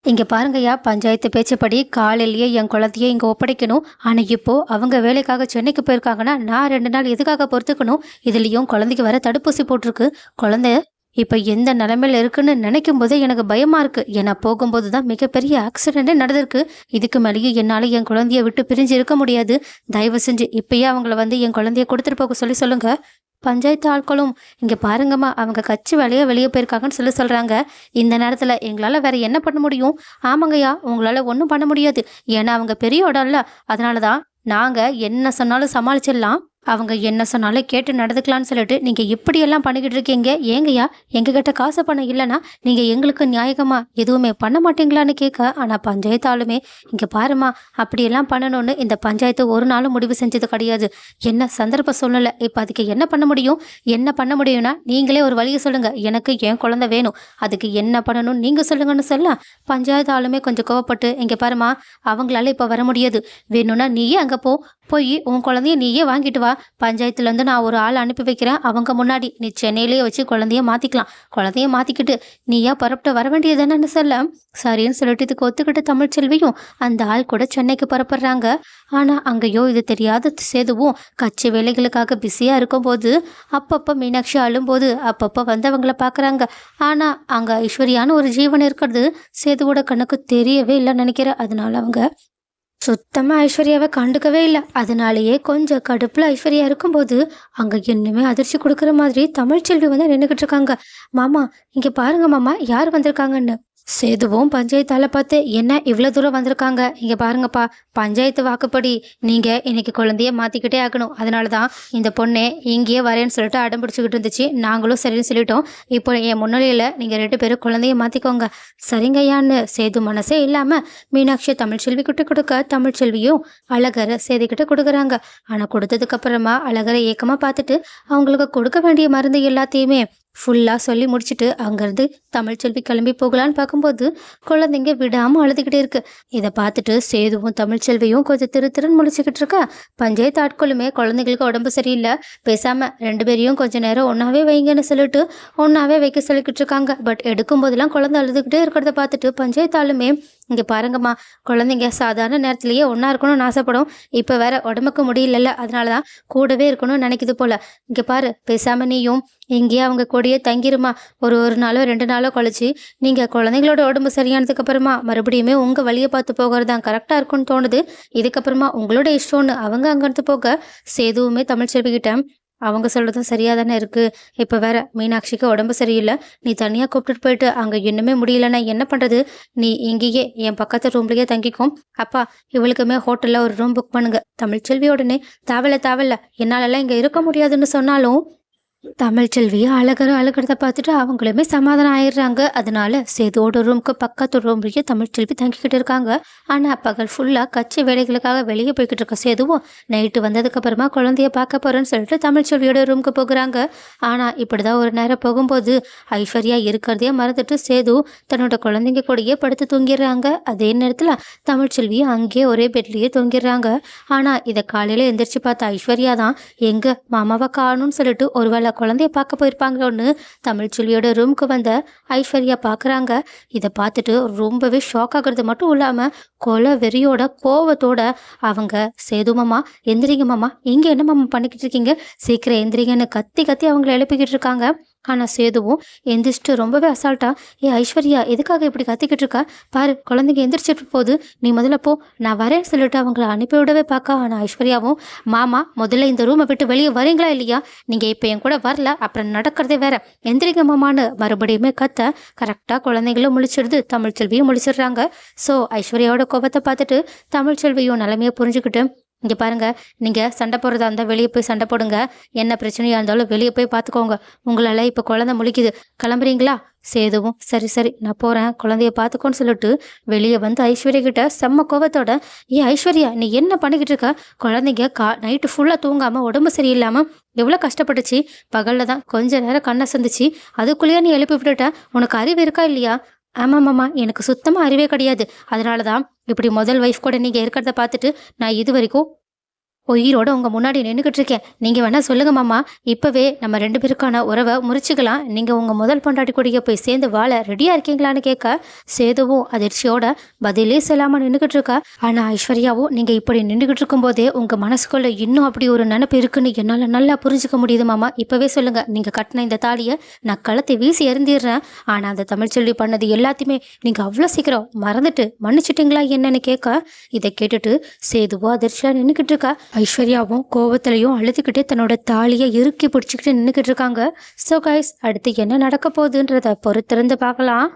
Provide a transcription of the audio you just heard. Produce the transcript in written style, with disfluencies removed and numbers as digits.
இங்க பாருங்கய்யா, பஞ்சாயத்து பேச்சுப்படி காலையிலேயே என் குழந்தைய இங்க ஒப்படைக்கணும். ஆனா இப்போ அவங்க வேலைக்காக சென்னைக்கு போயிருக்காங்கன்னா, நான் 2 நாள் எதுக்காக பொறுத்துக்கணும்? இதுலயும் குழந்தைக்கு வேற தடுப்பூசி போட்டிருக்கு. குழந்தை இப்ப எந்த நிலைமையில இருக்குன்னு நினைக்கும் போதே எனக்கு பயமா இருக்கு. ஏன்னா போகும்போது தான் மிகப்பெரிய ஆக்சிடென்டே நடந்திருக்கு. இதுக்கு மேலேயும் என்னால என் குழந்தைய விட்டு பிரிஞ்சு இருக்க முடியாது. தயவு செஞ்சு இப்பயே அவங்கள வந்து என் குழந்தைய கொடுத்துட்டு போக சொல்லி சொல்லுங்க. பஞ்சாயத்து ஆட்களும், இங்க பாருங்கம்மா, அவங்க கட்சி வேலையா வெளியே போயிருக்காங்கன்னு சொல்றாங்க. இந்த நேரத்துல எங்களால வேற என்ன பண்ண முடியும்? ஆமாங்கய்யா, உங்களால ஒன்றும் பண்ண முடியாது. ஏன்னா அவங்க பெரிய இடம்ல. அதனாலதான் நாங்க என்ன சொன்னாலும் சமாளிச்சிடலாம். அவங்க என்ன சொன்னாலும் கேட்டு நடந்துக்கலான்னு சொல்லிட்டு நீங்க இப்படியெல்லாம் பண்ணிக்கிட்டு இருக்கீங்க. ஏங்கய்யா, எங்ககிட்ட காசு பணம் இல்லைன்னா நீங்க எங்களுக்கு நியாயமா எதுவுமே பண்ண மாட்டீங்களான்னு கேட்க, ஆனா பஞ்சாயத்து ஆளுமே, இங்க பாருமா, அப்படியெல்லாம் பண்ணணும்னு இந்த பஞ்சாயத்து ஒரு நாளும் முடிவு செஞ்சது கிடையாது. என்ன சந்தர்ப்ப சூழ்நிலை, இப்ப அதுக்கு என்ன பண்ண முடியும்? என்ன பண்ண முடியும்னா நீங்களே ஒரு வழியை சொல்லுங்க. எனக்கு என் குழந்தை வேணும், அதுக்கு என்ன பண்ணணும் நீங்க சொல்லுங்கன்னு சொல்ல, பஞ்சாயத்து ஆளுமே கொஞ்சம் கோவப்பட்டு, இங்க பாருமா, அவங்களால இப்ப வர முடியாது. வேணும்னா நீயே அங்க போய் உன் குழந்தைய நீயே வாங்கிட்டு வா. பஞ்சாயத்துலேருந்து நான் ஒரு ஆள் அனுப்பி வைக்கிறேன். அவங்க முன்னாடி நீ சென்னையிலேயே வச்சு குழந்தைய மாற்றிக்கலாம். குழந்தைய மாற்றிக்கிட்டு நீயா புறப்பட்டு வர வேண்டியதுன்னு சொல்ல, சரின்னு சொல்லிட்டு இதுக்கு ஒத்துக்கிட்டு தமிழ்ச்செல்வியும் அந்த ஆள் கூட சென்னைக்கு புறப்படுறாங்க. ஆனால் அங்கேயோ இது தெரியாத சேதுவும் கட்சி வேலைகளுக்காக பிஸியாக இருக்கும்போது அப்பப்போ மீனாட்சி அழும்போது அப்பப்போ வந்து அவங்கள பார்க்குறாங்க. ஆனால் அங்கே ஐஸ்வர்யான்னு ஒரு ஜீவன் இருக்கிறது சேதுவோட கண்ணுக்கு தெரியவே இல்லைன்னு நினைக்கிறேன். அதனால அவங்க சுத்தமா ஐஸ்வர்யாவை கண்டுக்கவே இல்ல. அதனாலேயே கொஞ்சம் கடுப்புல ஐஸ்வர்யா இருக்கும்போது, அங்க இன்னுமே அதிர்ச்சி குடுக்குற மாதிரி தமிழ்ச்செல்வி வந்து நின்னுகிட்டு இருக்காங்க. மாமா, இங்க பாருங்க மாமா, யார் வந்திருக்காங்கன்னு. சேதுவும் பஞ்சாயத்தால பார்த்து, என்ன இவ்வளோ தூரம் வந்திருக்காங்க? இங்க பாருங்கப்பா, பஞ்சாயத்து வாக்குப்படி நீங்க இன்னைக்கு குழந்தைய மாத்திக்கிட்டே ஆகணும். அதனால தான் இந்த பொண்ணே இங்கேயே வரேன்னு சொல்லிட்டு அடம் பிடிச்சிக்கிட்டு இருந்துச்சு. நாங்களும் சரின்னு சொல்லிட்டோம். இப்போ என் முன்னிலையில நீங்க 2 பேரும் குழந்தைய மாத்திக்கோங்க. சரிங்கய்யான்னு சேது மனசே இல்லாம மீனாட்சி தமிழ்ச்செல்வி கிட்ட கொடுக்க, தமிழ்ச்செல்வியும் அழகரை சேதுக்கிட்ட கொடுக்குறாங்க. ஆனா கொடுத்ததுக்கு அப்புறமா அழகரை ஏக்கமா பார்த்துட்டு அவங்களுக்கு கொடுக்க வேண்டிய மருந்து எல்லாத்தையுமே ஃபுல்லா சொல்லி முடிச்சுட்டு அங்கிருந்து தமிழ்ச்செல்வி கிளம்பி போகலான்னு பார்க்கும்போது குழந்தைங்க விடாம அழுதுகிட்டே இருக்கு. இதை பார்த்துட்டு சேதுவும் தமிழ்ச்செல்வியும் கொஞ்சம் திருன்னு முழிச்சுக்கிட்டு இருக்கா. பஞ்சாயத்து ஆட்களுமே குழந்தைங்களுக்கு உடம்பு சரியில்லை, பேசாம 2 பேரையும் கொஞ்ச நேரம் ஒன்னாவே வைங்கன்னு சொல்லிட்டு ஒன்னாவே வைக்க சொல்லிக்கிட்டு இருக்காங்க. பட் எடுக்கும் போதெல்லாம் குழந்தை அழுதுகிட்டே இருக்கிறத பார்த்துட்டு பஞ்சாயத்து ஆளுமே, இங்க பாருங்கம்மா, குழந்தைங்க சாதாரண நேரத்திலேயே ஒன்னா இருக்கணும்னு ஆசைப்படும். இப்ப வேற உடம்புக்கு முடியலல்ல, அதனாலதான் கூடவே இருக்கணும்னு நினைக்குது போல. இங்க பாரு, பேசாம நீயும் இங்கேயே அவங்க கூடயே தங்கிருமா. ஒரு நாளோ 2 நாளோ கழிச்சு நீங்க குழந்தைங்களோட உடம்பு சரியானதுக்கு அப்புறமா மறுபடியுமே உங்க வழியை பார்த்து போகிறது தான் கரெக்டா இருக்கும்னு தோணுது. இதுக்கப்புறமா உங்களோட இஷ்டம்னு அவங்க அங்கிருந்து போக, சேதுவுமே தமிழ்ச்செல்வி கிட்ட, அவங்க சொல்றதும் சரியா தானே இருக்கு. இப்ப வேற மீனாட்சிக்கு உடம்பு சரியில்லை, நீ தனியா கூப்பிட்டுட்டு போயிட்டு அங்க இன்னுமே முடியலன்னா என்ன பண்றது? நீ இங்கேயே என் பக்கத்து ரூம்லயே தங்கிக்கும். அப்பா, இவளுக்குமே ஹோட்டல்ல ஒரு ரூம் புக் பண்ணுங்க. தமிழ்ச்செல்வி உடனே, தேவையில்ல, என்னாலலாம் இங்க இருக்க முடியாதுன்னு சொன்னாலும் தமிழ்ச்செல்வி அழுகிறத பார்த்துட்டு அவங்களுமே சமாதானம் ஆயிடுறாங்க. அதனால சேதுவோட ரூமுக்கு பக்கத்து ரூம்லயே தமிழ்ச்செல்வி தங்கிக்கிட்டு இருக்காங்க. ஆனா பகல் ஃபுல்லா கட்சி வேலைகளுக்காக வெளியே போய்கிட்டு இருக்க சேதுவும் நைட்டு வந்ததுக்கு அப்புறமா குழந்தைய பார்க்க போறேன்னு சொல்லிட்டு தமிழ்ச்செல்வியோட ரூமுக்கு போகிறாங்க. ஆனா இப்படிதான் ஒரு நேரம் போகும்போது ஐஸ்வர்யா இருக்கிறதே மறந்துட்டு சேது தன்னோட குழந்தைங்க கூடயே படுத்து தூங்கிடுறாங்க. அதே நேரத்துல தமிழ்ச்செல்வி அங்கேயே ஒரே பெட்லயே தூங்கிடுறாங்க. ஆனா இதை காலையில எந்திரிச்சு பார்த்த ஐஸ்வர்யா தான் எங்க மாமாவை காணும்னு சொல்லிட்டு ஒருவேளை குழந்தைய பார்க்க போயிருப்பாங்களோன்னு தமிழ்ச்செல்வியோட ரூமுக்கு வந்த ஐஸ்வர்யா பார்க்குறாங்க. இதை பார்த்துட்டு ரொம்பவே ஷாக் ஆகுறது மட்டும் இல்லாமல் கொலை வெறியோட கோவத்தோட அவங்க, சேது மாமா எந்திரிங்க மாமா, இங்கே என்ன மாமா பண்ணிக்கிட்டு இருக்கீங்க, சீக்கிரம் எந்திரிங்கன்னு கத்தி கத்தி அவங்கள எழுப்பிக்கிட்டு இருக்காங்க. ஆனால் சேதுவும் எந்திரிச்சிட்டு ரொம்பவே அசால்ட்டா, ஐஸ்வர்யா எதுக்காக இப்படி கத்திக்கிட்டு இருக்கா, பாரு குழந்தைங்க எந்திரிச்சிட்டு போகுது, நீ முதல்ல போ, நான் வரேன்னு சொல்லிட்டு அவங்கள அனுப்பி விடவே பார்க்க. ஆனால் ஐஸ்வர்யாவும், மாமா முதல்ல இந்த ரூமை விட்டு வெளியே வரீங்களா இல்லையா, நீங்கள் இப்போ என் கூட வரல அப்புறம் நடக்கிறதே வேற, எந்திரிங்க மாமான்னு மறுபடியுமே கத்த கரெக்டாக குழந்தைங்களும் முழிச்சிடுது, தமிழ்ச்செல்வியும் முழிச்சிடுறாங்க. ஸோ ஐஸ்வர்யாவோட கோபத்தை பார்த்துட்டு தமிழ்ச்செல்வியும் நிலைமையை புரிஞ்சுக்கிட்டு, இங்கே பாருங்க, நீங்கள் சண்டை போடுறதா இருந்தால் வெளியே போய் சண்டை போடுங்க, என்ன பிரச்சனையாக இருந்தாலும் வெளியே போய் பார்த்துக்கோங்க, உங்களால் இப்போ குழந்தை முழிக்குது, கிளம்புறீங்களா? சேதுவும், சரி நான் போகிறேன், குழந்தைய பார்த்துக்கோன்னு சொல்லிட்டு வெளியே வந்து ஐஸ்வர்யா கிட்ட செம்ம கோவத்தோட, ஐஸ்வர்யா நீ என்ன பண்ணிக்கிட்டு இருக்க, குழந்தைங்க நைட்டு ஃபுல்லாக தூங்காமல் உடம்பு சரியில்லாமல் எவ்வளோ கஷ்டப்பட்டுச்சு, பகலில் தான் கொஞ்ச நேரம் கண்ணை சந்திச்சு அதுக்குள்ளேயே நீ எழுப்பி விட்டுட்ட, உனக்கு அறிவு இருக்கா இல்லையா? ஆமாம்மாம்மா, எனக்கு சுத்தமாக அறிவே கிடையாது. அதனால தான் இப்படி முதல் ஒய்ஃப் கூட நீங்கள் இருக்கிறத பார்த்துட்டு நான் இது வரைக்கும் உயிரோட உங்க முன்னாடி நின்றுக்கிட்டு இருக்கேன். நீங்க வேணா சொல்லுங்க மாமா. இப்பவே நம்ம 2 பேருக்கான உறவ முறிச்சுக்கலாம். நீங்க உங்க முதல் பொண்டாட்டி கூடயே போய் சேர்ந்து வாழ ரெடியா இருக்கீங்களான்னு கேட்க, சேதுவும் அதிர்ச்சியோட பதிலே சொல்லாம நின்றுக்கிட்டு இருக்கா. ஆனா ஐஸ்வர்யாவும் நீங்க இப்படி நின்றுக்கிட்டு இருக்கும்போதே உங்க மனசுக்குள்ள இன்னும் அப்படி ஒரு நினைப்பு இருக்குன்னு என்னால நல்லா புரிஞ்சுக்க முடியுது மாமா. இப்பவே சொல்லுங்க. நீங்க கட்டின இந்த தாலிய நான் கழட்டி வீசி எறிஞ்சிடுறேன். ஆனா அந்த தமிழ்ச்செல்வி பண்ணது எல்லாத்தையுமே நீங்க அவ்வளோ சீக்கிரம் மறந்துட்டு மன்னிச்சிட்டீங்களா என்னன்னு கேட்க, இதை கேட்டுட்டு சேதுவோ அதிர்ச்சியா நின்றுக்கிட்டு இருக்கா. ஐஸ்வர்யாவும் கோவத்திலையும் அழுதுகிட்டே தன்னோட தாலியை இறுக்கி பிடிச்சிக்கிட்டு நின்றுக்கிட்டு இருக்காங்க. ஸோ கைஸ், அடுத்து என்ன நடக்க போகுதுன்றத பொறுத்திருந்து பார்க்கலாம்.